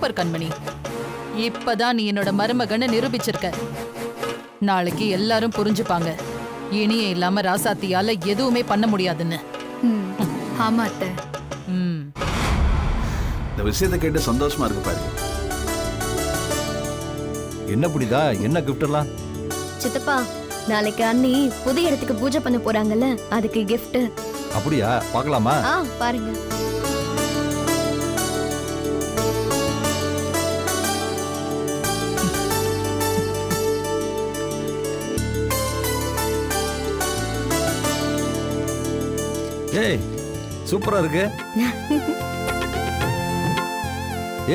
Super கண்மணி. இப்பதான் நீ என்னோட மருமகன்னு நிரூபிச்சிருக்க. நாளைக்கு எல்லாரும் புரிஞ்சுப்பாங்க, இனியே இல்லாம ராசாத்தியால எதுவுமே பண்ண முடியாதுன்னு. ஆமா அத்தை. இந்த விஷயத்தை கேட்டு சந்தோஷமா இருக்கு பாரு. என்ன புரியுதா? என்ன கிஃப்ட் எல்லாம்? சித்தப்பா, நாளைக்கு அண்ணி புது இடத்துக்கு பூஜை பண்ண போறாங்கல்ல, அதுக்கு கிஃப்ட். அப்படியா? பார்க்கலாமா? பாருங்க. ஏய், சூப்பரா இருக்கு.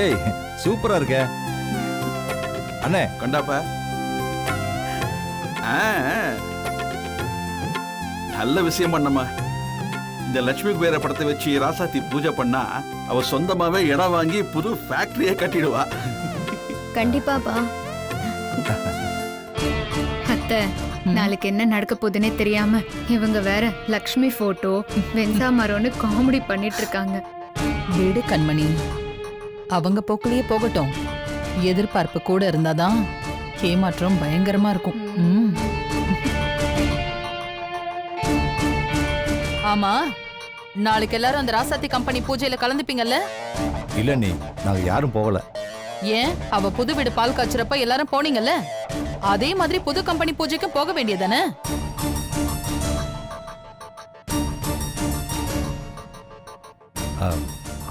ஏய், சூப்பரா இருக்கு. அண்ணே கண்டாப்பா. நல்ல விஷயம் பண்ணம்மா. இந்த லட்சுமி குபேர படத்தை வச்சு ராசாத்தி பூஜை பண்ணா அவ சொந்தமாவே இடம் வாங்கி புது ஃபேக்டரியே கட்டிடுவா. கண்டிப்பாப்பா. அத்தை, நாளைக்கு என்ன நடக்க போகுதுன்னே தெரியாம இவங்க வேற லக்ஷ்மி போட்டோ வெண்சா மரம்னு காமெடி பண்ணிட்டு இருக்காங்க. வீடு கண்மணி, அவங்க போக்குலயே போகட்டும். எதிர்பார்ப்பு கூட இருந்தாதான் ஏமாற்றம் பயங்கரமா இருக்கும். ஆமா, நாளைக்கு எல்லாரும் அந்த ராசாத்தி கம்பெனி பூஜையில கலந்துப்பீங்கல்ல? இல்ல நீ, நாங்க யாரும் போகல. ஏன்? அவ புது வீடு பால் காய்ச்சறப்ப எல்லாரும் போனீங்கல்ல, அதே மாதிரி புது கம்பெனி பூஜைக்கு போக வேண்டியதானே?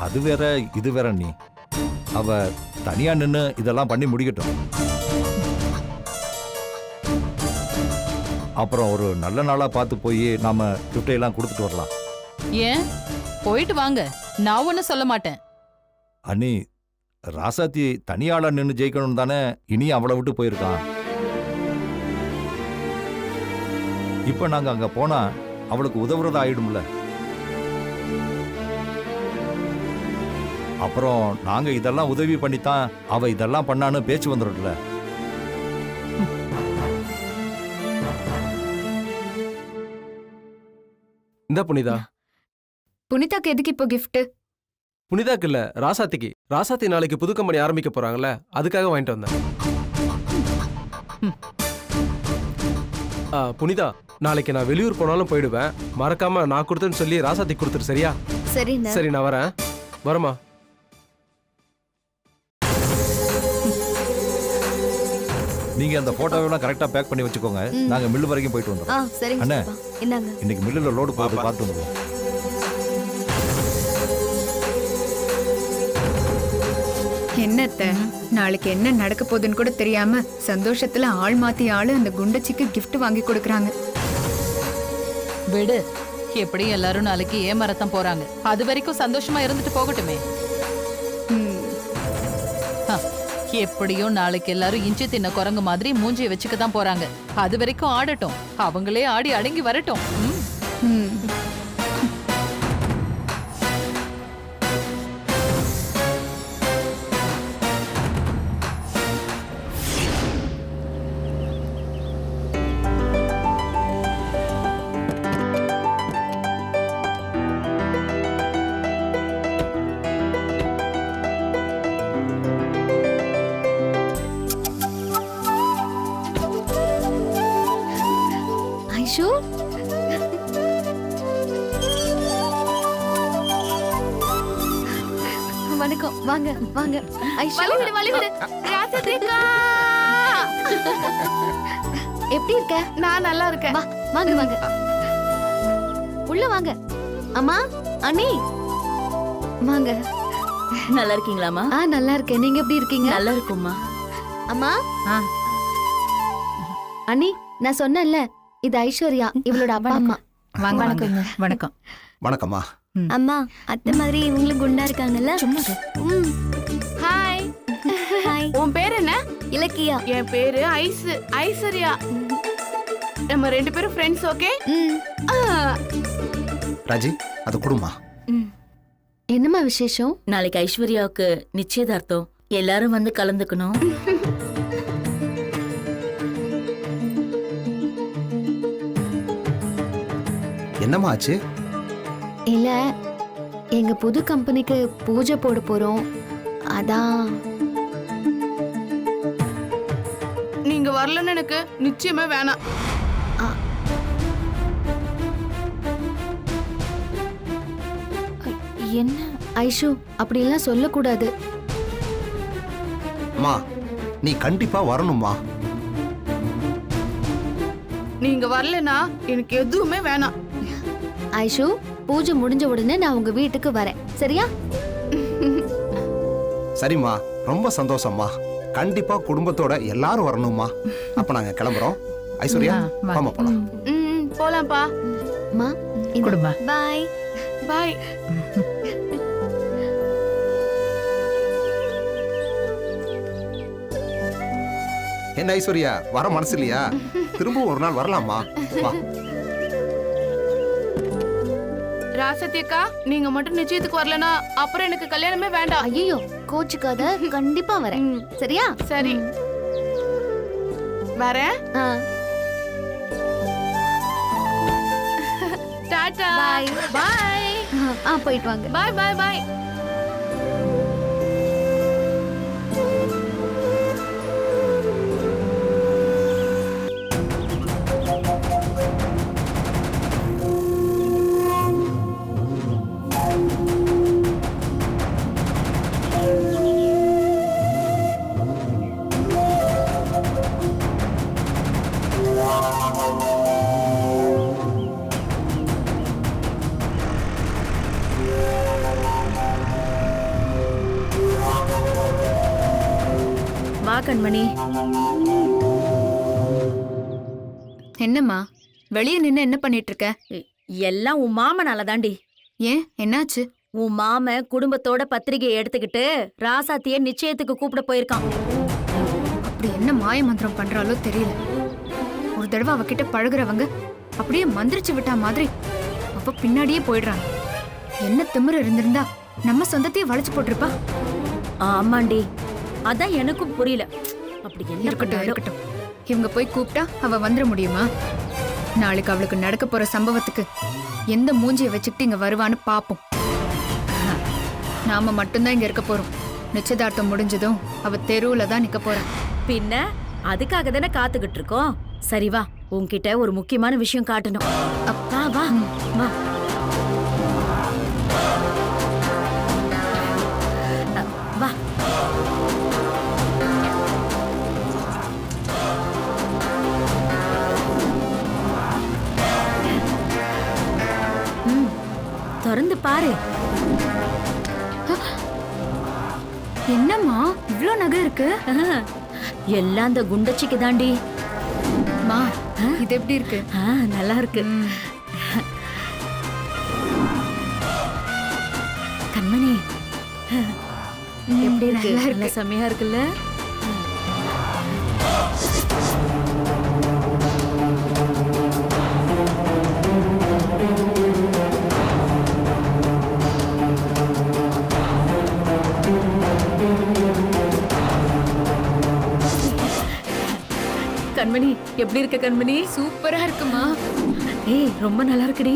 அது வேற இது வேற. நீ அவ தனியா நின்னு இதெல்லாம் பண்ணி முடிக்கட்டும். அப்புறம் ஒரு நல்ல நாளா பார்த்து போய் நாம கிஃப்ட் எல்லாம் கொடுத்துட்டு வரலாம். ஏன்? போயிட்டு வாங்க, நான் ஒன்னும் சொல்ல மாட்டேன். அண்ணி, ராசாத்தி தனியாளா நின்னு ஜெயிக்கணும் தானே இனி அவளை விட்டு போயிருக்கான். இப்ப நாங்க அங்க போனா அவளுக்கு உதவுறதா ஆயிடும்ல. அப்புறம் நாங்க இதெல்லாம் உதவி பண்ணித்தான் அவ இதெல்லாம் பண்ணான்னு பேச்சு வந்துடும்ல. இந்த புனிதா. புனிதாக்கு எதுக்கு இப்போ கிஃப்ட்? புனிதாக்கு இல்ல, ராசாத்திக்கு. ராசாத்தி நாளைக்கு புது கம்பெனி ஆரம்பிக்க போறாங்கல்ல, அதுக்காக வாங்கிட்டு வந்தேன். புனிதா, நாளைக்கு நான் வெளியூர் போனாலும் போயிடுவேன். மறக்காம நான் கொடுத்தேன்னு சொல்லி ராசாத்தி கொடுத்துரு, சரியா? சரி, நான் வரேன். வரமா? நீங்க அந்த போட்டோவெல்லாம் கரெக்டா பேக் பண்ணி வச்சுக்கோங்க. நாங்க மில்லு வரைக்கும் போயிட்டு வந்துடுறோம். அண்ணே, இன்னைக்கு மில்லுல லோடு போட்டு பார்த்து வந்துடுவோம். என்னத்த, நாளைக்கு என்ன நடக்க போகுதுன்னு கூட தெரியாம சந்தோஷத்துல ஆள் மாத்தி ஆளு அந்த குண்டச்சிக்கு கிஃப்ட் வாங்கி கொடுக்கறாங்க. விடு, எப்படி எல்லாரும் நாளைக்கு ஏமாறத்தான் போறாங்க. அது வரைக்கும் சந்தோஷமா இருந்துட்டு போகட்டுமே. எப்படியும் நாளைக்கு எல்லாரும் இஞ்சி தின்ன குரங்கு மாதிரி மூஞ்சியை வச்சுக்கதான் போறாங்க. அது வரைக்கும் ஆடட்டும், அவங்களே ஆடி அடங்கி வரட்டும். வணக்கம். வாங்க வாங்க. எப்படி இருக்க? நான் நல்லா இருக்கேன். வாங்க வாங்க, உள்ள வாங்க. அம்மா, அண்ணி, வாங்க. நல்லா இருக்கீங்களாமா? நல்லா இருக்கேன். நீங்க எப்படி இருக்கீங்க? நல்லா இருக்கும்மா. அம்மா, அண்ணி, நான் சொன்னேன்ல, இது ஐஸ்வர்யா, இவளோட அப்பா அம்மா. வாங்க. வணக்கம். வணக்கம். வணக்கம்மா. அம்மா, அத்தை மாதிரி இவங்களும் குண்டா இருக்காங்கல்ல. ஹாய். ஹாய். உன் பேர் என்ன? இலக்கியா. என் பேரு ஐஸ்வர்யா. நம்ம ரெண்டு பேரும் ஃப்ரெண்ட்ஸ். ஓகே ராஜி, அது குடுமா. என்னம்மா விசேஷம்? நாளைக்கு ஐஸ்வர்யாவுக்கு நிச்சயதார்த்தம். எல்லாரும் வந்து கலந்துக்கணும். என்னம்மா ஆச்சு? இல்ல, எங்க புது கம்பெனிக்கு பூஜை போட போறோம். அதான் வரலன்னு எனக்கு நிச்சயமே வேணாம். என்ன ஐஷு அப்படியெல்லாம் சொல்லக்கூடாது. அம்மா நீ கண்டிப்பா வரணும்மா. நீங்க வரலனா எனக்கு எதுவுமே வேணாம். ஐஷு பூஜை முடிஞ்ச உடனே நான் உங்க வீட்டுக்கு வரேன், சரியா? சரிம்மா, ரொம்ப சந்தோஷம்மா. கண்டிப்பா குடும்பத்தோட எல்லாரும் வரணும்மா. அப்ப நாங்க கிளம்புறோம். ஐஸ்வர்யா வாமா போலாம். போலாம்ப்பா. அம்மா குடுமா. பாய். பாய். என்ன ஐஸ்வர்யா, வர மனசு இல்லையா? திரும்ப ஒரு நாள் வரலாமா? வா. ராசத்தி அக்கா, நீங்க மட்டும் நிச்சயத்துக்கு வரலனா அப்புறம் எனக்கு கல்யாணமே வேண்டாம். ஐயோ கோச்சுக்காத, கண்டிப்பா வரேன், சரியா? சரி வரேன். டாடா. பாய். பாய். போயிட்டு வாங்க. பாய் பாய் பாய். கண்மணி, என்னம்மா வெளியே நின்னு என்ன பண்ணிட்டு இருக்க? எல்லாம் உன் மாமனால தாண்டி. ஏன் என்னாச்சு? உன் மாம குடும்பத்தோட பத்திரிகையை எடுத்துக்கிட்டு ராசாத்திய நிச்சயத்துக்கு கூப்பிட போயிருக்கான். அப்படி என்ன மாய மந்திரம் பண்றாலோ தெரியல. ஒரு தடவை அவகிட்ட பழகுறவங்க அப்படியே மந்திரிச்சு விட்டா மாதிரி அவ பின்னாடியே போயிடுறாங்க. என்ன திமிரு இருந்திருந்தா நம்ம சொந்தத்தையே வளைச்சு போட்டிருப்பா. ஆமாண்டி, அதான் எனக்கும் புரியல. அப்படி என்ன இருக்கட்டும் பண்ணாலும். இருக்கட்டும், இவங்க போய் கூப்பிட்டா அவ வந்துட முடியுமா? நாளைக்கு அவளுக்கு நடக்க போற சம்பவத்துக்கு எந்த மூஞ்சியை வச்சுக்கிட்டு இங்க வருவான்னு பாப்போம். நாம மட்டும்தான் இங்க இருக்க போறோம். நிச்சயதார்த்தம் முடிஞ்சதும் அவ தெருவுல தான் நிக்க போறா. பின்ன அதுக்காக தானே காத்துக்கிட்டு இருக்கோம். சரி வா, உன்கிட்ட ஒரு முக்கியமான விஷயம் காட்டணும். அப்பா வா வா. வா. திறந்து பாரு. என்னம்மா இவ்ளோ நகை இருக்கு? எல்லாம் அந்த குண்டச்சிக்கு தாண்டி. மா இது எப்படி இருக்கு? நல்லா இருக்கு. கண்மணி எப்படி இருக்கு? நல்லா இருக்கு. நல்ல செமையா இருக்குல்ல? கண்மணி எப்படி இருக்க கண்மணி? சூப்பரா இருக்குமா. ஏய் ரொம்ப நல்லா இருக்குடி.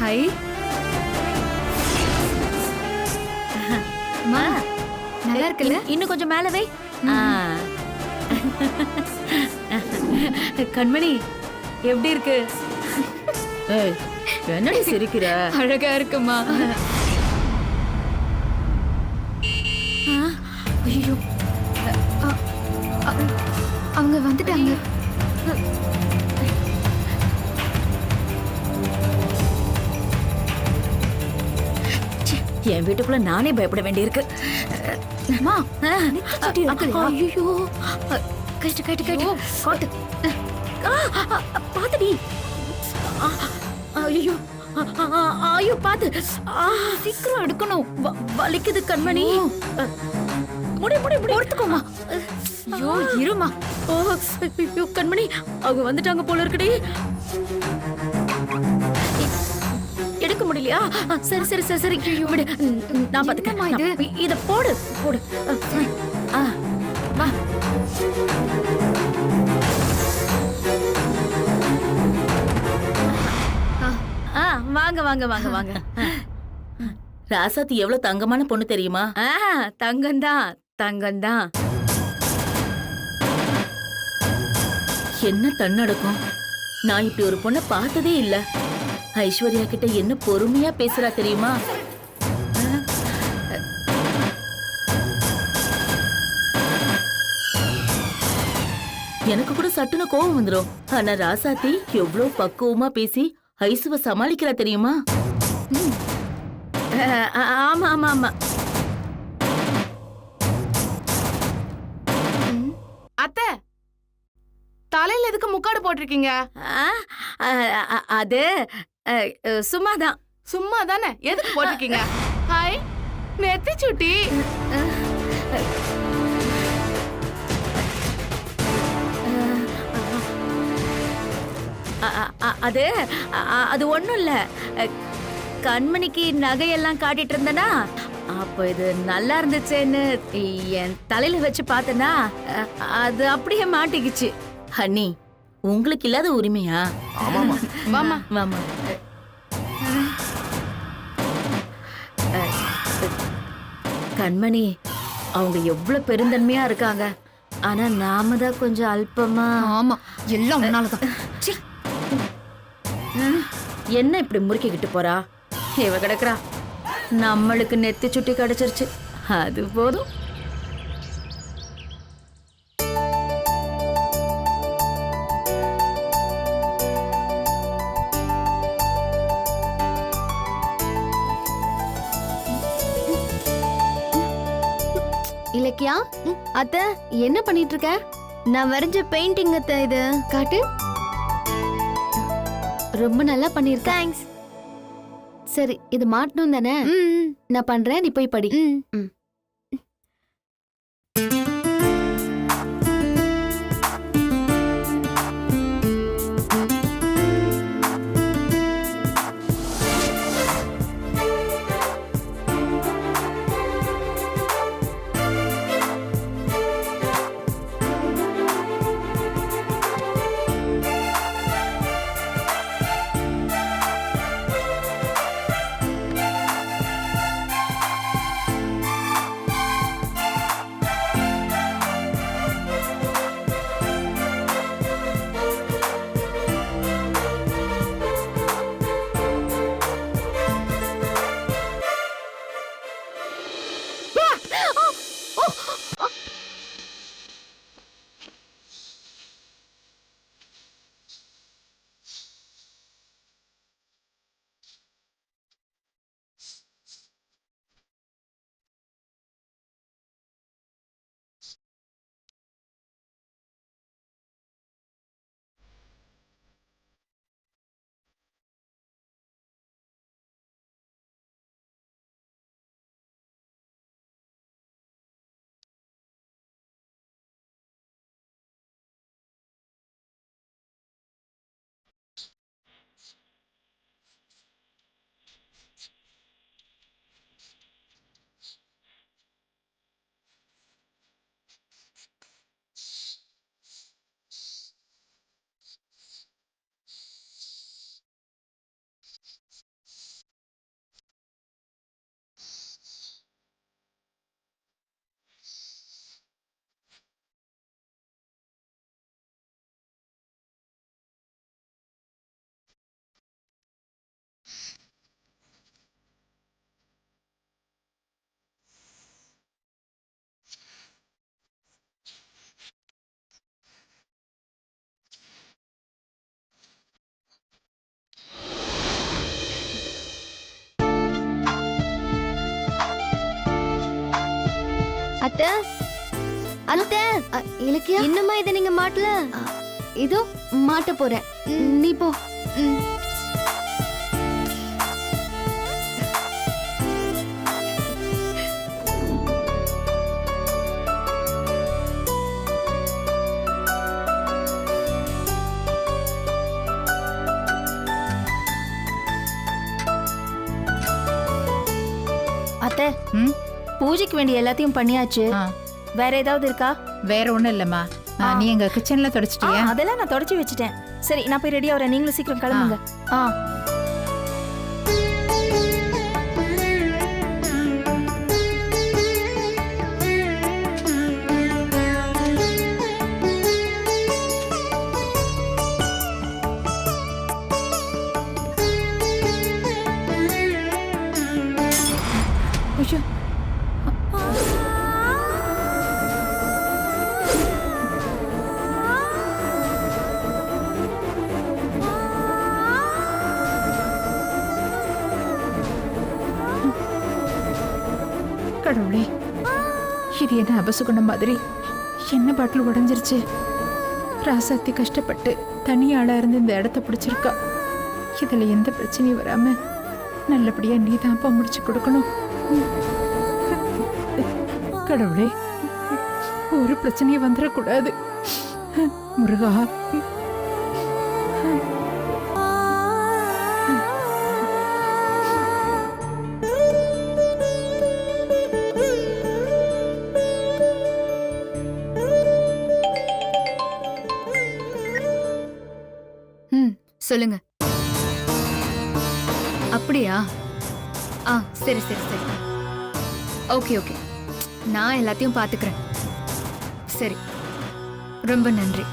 ஹை அம்மா, நல்லா இருக்குல்ல? இன்னும் கொஞ்சம் மேல வை. கண்மணி எப்படி இருக்கு? ஏய் என்னடி சிரிக்கிற? அழகா இருக்குமா. ஐயோ அவங்க வந்துட்டாங்க. என் வீட்டுக்குள்ள நானே பயப்பட வேண்டியிருக்கு. அம்மா ஐயோ கட்டு கட்டு கட்டு காட்டு. பாத்துடி. ஐயோ ஐயோ பாத்து. சீக்கிரம் எடுக்கணும். வலிக்குது கண்மணி. முடி முடி முடி எடுத்துக்கோமா. ஐயோ இருமா. ஐயோ கண்மணி அவங்க வந்துட்டாங்க போல இருக்குடி. எடுக்க முடியலையா? சரி சரி சரி சரி விடு, நான் பாத்துக்கிறேன். இத போடு போடு. வா. ஆ, வாங்க வாங்க வாங்க வாங்க. ராசாத்தி எவ்வளவு தங்கமான பொண்ணு தெரியுமா? தங்கம்தான் தங்கம்தான். என்ன தன்னடக்கம். நான் இப்படி ஒரு பொண்ணை பார்த்ததே இல்ல. ஐஸ்வர்யா கிட்ட என்ன பொறுமையா பேசுறா தெரியுமா? எனக்கு கூட சட்டுன்னு கோவம் வந்துரும். ஆனா ராசாத்தி எவ்வளவு பக்குவமா பேசி ஐசுவ சமாளிக்கிறா தெரியுமா? ஆமா ஆமா ஆமா. அத்தை, தலையில எதுக்கு முக்காடு போட்டிருக்கீங்க? அது சும்மாதான். சும்மா தானே, எதுக்கு போட்டிருக்கீங்க? ஹாய் நெத்தி சுட்டி. அது அது ஒண்ணும் இல்ல. கண்மணிக்கு நகையெல்லாம் காட்டிட்டு இருந்தனா, அப்போ இது நல்லா இருந்துச்சேன்னு என் தலையில வச்சு பார்த்தனா, அது அப்படியே மாட்டிக்கிச்சு. ஹன்னி, உங்களுக்கு இல்லாத உரிமையா? ஆமாமா. மாமா மாமா கண்மணி அவங்க எவ்வளவு பெருந்தன்மையா இருக்காங்க. ஆனா நாம தான் கொஞ்சம் அல்பமா. ஆமா, எல்லாம் உன்னாலதான். சீ. என்ன இப்படி முறுக்கிக்கிட்டு போறா? இவ கிடக்குறா. நம்மளுக்கு நெத்தி சுட்டி கிடைச்சிருச்சு, அது போதும். இலக்கியா, அத்தை என்ன பண்ணிட்டு இருக்க? நான் வரைஞ்ச பெயிண்டிங் அத்தை, இது காட்டு. ரொம்ப நல்லா பண்ணிருக்க. தேங்க்ஸ். சரி, இது மாட்டணும் தானே? நான் பண்றேன், நீ போய் படி. அத்தை, அத்தை, இலக்கியா, இன்னுமா இதை நீங்க மாட்டல? இதோ மாட்ட போறேன், நீ போ. அத்தை, பூஜைக்கு வேண்டிய எல்லாத்தையும் பண்ணியாச்சு. வேற ஏதாவது இருக்கா? வேற ஒண்ணும் இல்லம்மா. நீ எங்க கிச்சன்ல தொடச்சிட்டியா? அதெல்லாம் நான் தொடச்சி வச்சிட்டேன். சரி, நான் போய் ரெடியா வரேன். நீங்களும் சீக்கிரம் கிளம்புங்க. ஐயோ, கடவுளே, இது என்ன அபசுகுணம் மாதிரி? என்ன பாட்டில் உடைஞ்சிருச்சு? ராசாத்தி கஷ்டப்பட்டு தனியாளா இருந்து இந்த இடத்த பிடிச்சிருக்கா. இதுல எந்த பிரச்சனையும் வராம நல்லபடியா நீ தான்ப்பா முடிச்சு கொடுக்கணும். கடவுளே, ஒரு பிரச்சனையும் வந்துடக்கூடாது. முருகா. சொல்லுங்க. அப்படியா? சரி சரி சரி. ஓகே ஓகே, நான் எல்லாத்தையும் பாத்துக்கிறேன். சரி, ரொம்ப நன்றி.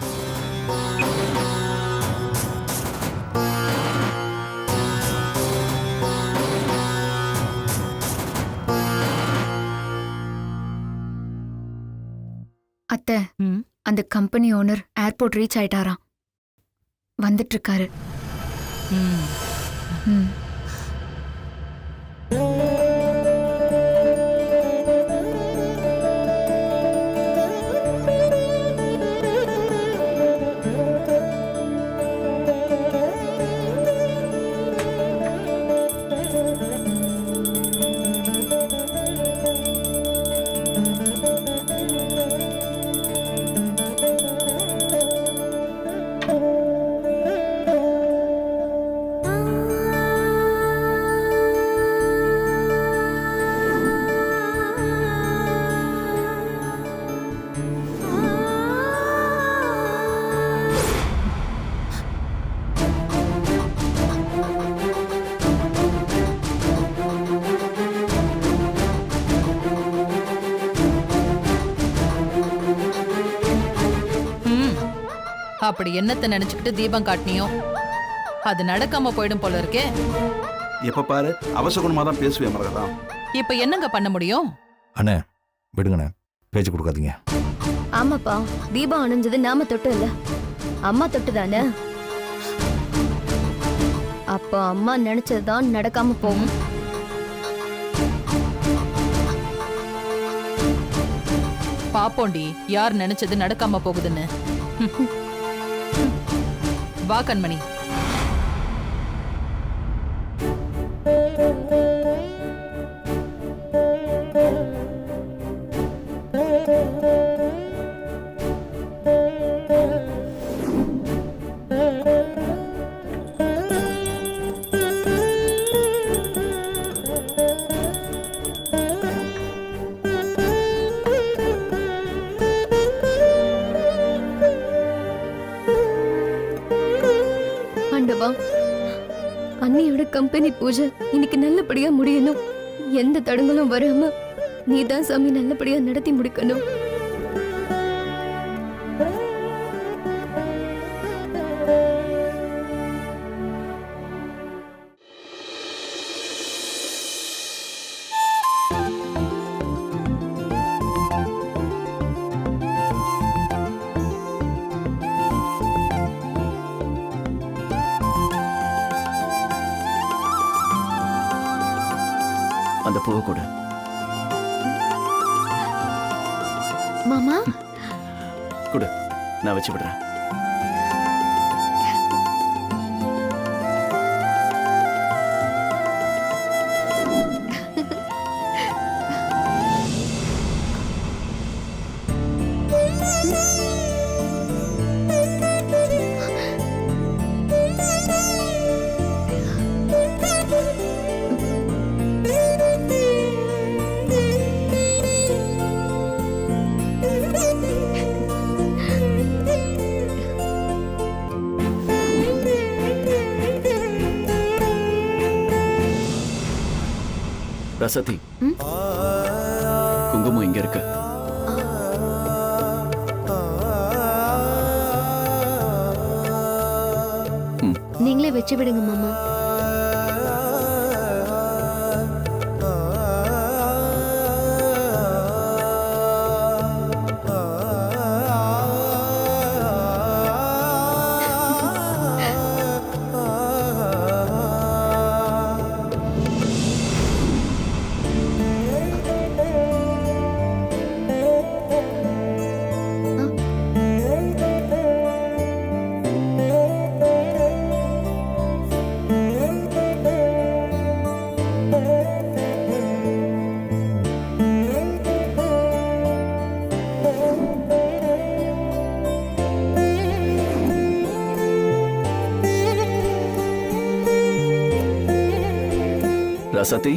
அத்தை, அந்த கம்பெனி ஓனர் ஏர்போர்ட் ரீச் ஆயிட்டாராம். வந்துட்டு இருக்காரு. அப்படி என்னத்தை நினைச்சுக்கிட்டு தீபம் காட்டினியோ அது நடக்காம போயிடும் போல இருக்கே. எப்ப பாரு அவசகுணமா தான் பேசுவேன் மரகதம். இப்ப என்னங்க பண்ண முடியும்? அண்ணே விடுங்கண்ணே, பேச்சு கொடுக்காதீங்க. ஆமாப்பா, தீபம் அணைஞ்சது நாம தொட்டு இல்ல, அம்மா தொட்டு தானே. அப்ப அம்மா நினைச்சதுதான் நடக்காம போகும். பாப்போண்டி யார் நினைச்சது நடக்காம போகுதுன்னு. வா கண்மணி. அண்ணியோட கம்பெனி பூஜை இன்னைக்கு நல்லபடியா முடியணும். எந்த தடங்களும் வராம நீதான் சாமி நல்லபடியா நடத்தி முடிக்கணும். அந்த பூவை கொடு. மாமா கொடு, நான் வச்சு விடுறேன். ரசதி, குங்குமம் இங்க இருக்கு. நீங்களே வச்சு விடுங்க மாமா. ரசதி,